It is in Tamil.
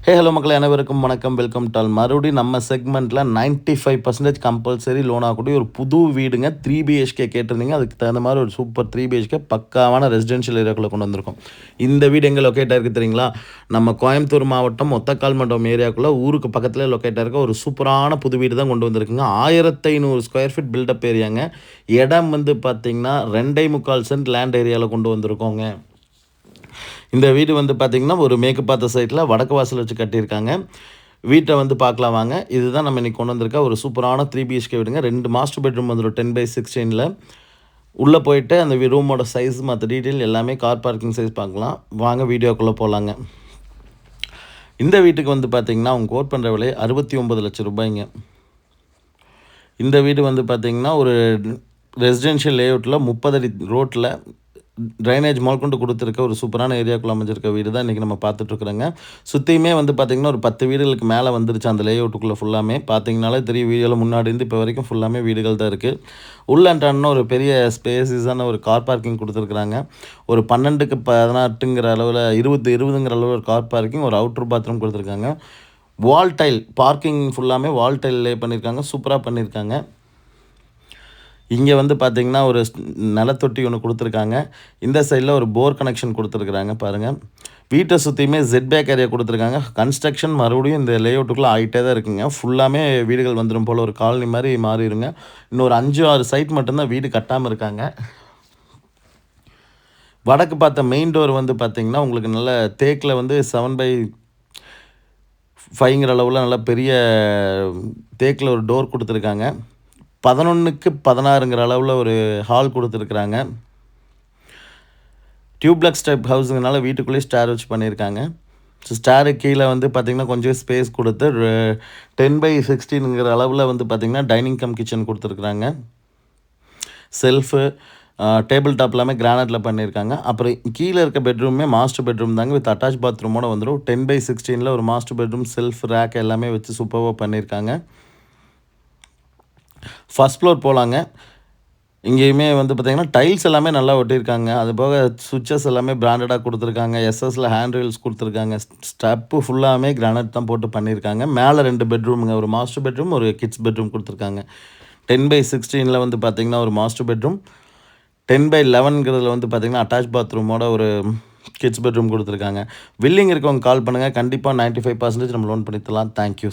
ஹலோ மக்களே, அனைவருக்கும் வணக்கம். வெல்கம் டு மறுபடியும் நம்ம செக்மெண்ட்டில் 95% கம்பல்சரி லோன் ஆகக்கூடிய ஒரு புது வீடுங்க. 3 பிஹெச்கே கேட்டிருந்தீங்க. அதுக்கு தகுந்த மாதிரி ஒரு சூப்பர் 3 பிஹெச்கே பக்காவான ரெசிடென்ஷியல் ஏரியாக்குள்ளே கொண்டு வந்திருக்கோம். இந்த வீடு எங்கே லொக்கேட்டாக இருக்குது தெரியுங்களா? நம்ம கோயம்புத்தூர் மாவட்டம் ஒத்தக்கால் மண்டபம் ஏரியாக்குள்ளே ஊருக்கு பக்கத்தில் லொக்கேட்டாக இருக்க ஒரு சூப்பரான புது வீடு தான் கொண்டு வந்திருக்குங்க. 1500 ஸ்கொயர் ஃபீட் பில்டப் ஏரியாங்க. இடம் வந்து பார்த்திங்கன்னா 2.25 சென்ட் லேண்ட் ஏரியாவில் கொண்டு வந்திருக்கோங்க. இந்த வீடு வந்து பார்த்திங்கன்னா ஒரு மேற்கு பார்த்த சைட்டில் வடக்கு வாசல் வச்சு கட்டியிருக்காங்க. வீட்டை வந்து பார்க்கலாம் வாங்க. இதுதான் நம்ம இன்றைக்கி கொண்டு வந்திருக்க ஒரு சூப்பரான 3 பிஹெச்கே வீடுங்க. 2 மாஸ்டர் பெட்ரூம் வந்துடும் 10/16. உள்ளே போயிட்டு அந்த ரூமோட சைஸ் மற்ற டீட்டெயில் எல்லாமே கார் பார்க்கிங் சைஸ் பார்க்கலாம் வாங்க. வீடியோக்குள்ளே போகலாங்க. இந்த வீட்டுக்கு வந்து பார்த்திங்கன்னா அவங்க கோட் பண்ணுற விலை 69 லட்சம் ரூபாய்ங்க. இந்த வீடு வந்து பார்த்திங்கன்னா ஒரு ரெசிடென்ஷியல் லேஅவுட்டில் 30 அடி ரோட்டில் ட்ரைனேஜ் கொண்டு கொடுத்துருக்க ஒரு சூப்பரான ஏரியாக்குள்ளே அமைஞ்சிருக்க வீடு தான் இன்றைக்கி நம்ம பார்த்துட்ருக்குறோங்க. சுற்றியுமே வந்து பார்த்திங்கன்னா ஒரு 10 வீடுகளுக்கு மேலே வந்துருச்சு அந்த லேஅவுட்டுக்குள்ளே ஃபுல்லாமே. பார்த்தீங்கனாலே தெரியும், வீடியோவில் முன்னாடி இருந்து இப்போ வரைக்கும் ஃபுல்லாமே வீடுகள் தான் இருக்குது. உள்ளன்றான ஒரு பெரிய ஸ்பேசிஸான ஒரு கார் பார்க்கிங் கொடுத்துருக்குறாங்க. ஒரு 12க்கு 18ங்கிற அளவில் 20ங்கிற அளவில் ஒரு கார் பார்க்கிங், ஒரு அவுட்ரு பாத்ரூம் கொடுத்துருக்காங்க. வால் டைல் பார்க்கிங் ஃபுல்லாமே வால் டைல் லே பண்ணியிருக்காங்க. சூப்பராக பண்ணியிருக்காங்க. இங்கே வந்து பார்த்திங்கன்னா ஒரு நிலத்தொட்டி ஒன்று கொடுத்துருக்காங்க. இந்த சைடில் ஒரு போர் கனெக்ஷன் கொடுத்துருக்குறாங்க பாருங்கள். வீட்டை சுற்றியுமே பேக் ஏரியா கொடுத்துருக்காங்க. கன்ஸ்ட்ரக்ஷன் மறுபடியும் இந்த லேஅவுட்டுக்குள்ளே ஆகிட்டே தான் இருக்குங்க. ஃபுல்லாமே வீடுகள் வந்துடும் போல் ஒரு காலனி மாதிரி மாறிடுங்க. இன்னொரு 5-6 சைட் மட்டும்தான் வீடு கட்டாமல் இருக்காங்க. வடக்கு பார்த்த மெயின் டோர் வந்து பார்த்திங்கன்னா உங்களுக்கு நல்ல தேக்கில் வந்து 7/5ங்கிற அளவில் நல்ல பெரிய தேக்கில் ஒரு டோர் கொடுத்துருக்காங்க. 11க்கு 16ங்கிற அளவில் ஒரு ஹால் கொடுத்துருக்குறாங்க. டியூப்ளெக்ஸ் டைப் ஹவுஸுங்கனால வீட்டுக்குள்ளேயே ஸ்டேர் வச்சு பண்ணியிருக்காங்க. ஸோ ஸ்டேருக்கு கீழே வந்து பார்த்திங்கன்னா கொஞ்சம் ஸ்பேஸ் கொடுத்து 10/16ங்கிற அளவில் வந்து பார்த்திங்கன்னா டைனிங் கம் கிச்சன் கொடுத்துருக்குறாங்க. செல்ஃபு டேபிள் டாப் எல்லாமே கிரானைட்டில் பண்ணியிருக்காங்க. அப்புறம் கீழே இருக்க பெட்ரூமே மாஸ்டர் பெட்ரூம் தாங்க வித் அட்டாச் பாத்ரூமோடு வந்துடும். 10/16 ஒரு மாஸ்டர் பெட்ரூம், செல்ஃப், ரேக் எல்லாமே வச்சு சூப்பராக பண்ணியிருக்காங்க. ஃபஸ்ட் ஃப்ளோர் போகலாங்க. இங்கேயுமே வந்து பார்த்திங்கன்னா டைல்ஸ் எல்லாமே நல்லா ஒட்டியிருக்காங்க. அது போக சுவிட்சஸ் எல்லாமே பிராண்டடாக கொடுத்துருக்காங்க. எஸ்எஸில் ஹேண்ட் ரெயில்ஸ் கொடுத்துருக்காங்க. ஸ்டெப்பு ஃபுல்லாமே கிரானைட் தான் போட்டு பண்ணியிருக்காங்க. மேலே 2 பெட்ரூமுங்க, ஒரு மாஸ்டர் பெட்ரூம், ஒரு கிட்ஸ் பெட்ரூம் கொடுத்துருக்காங்க. 10/16 வந்து பார்த்திங்கன்னா ஒரு மாஸ்டர் பெட்ரூம், 10/11ங்கிறதுல வந்து பார்த்திங்கன்னா அட்டாச் பாத்ரூமோட ஒரு கிட்ஸ் பெட்ரூம் கொடுத்துருக்காங்க. வில்லிங் இருக்கவங்க கால் பண்ணுங்கள். கண்டிப்பாக 95% நம்ம லோன் பண்ணி தரலாம். தேங்க்யூ.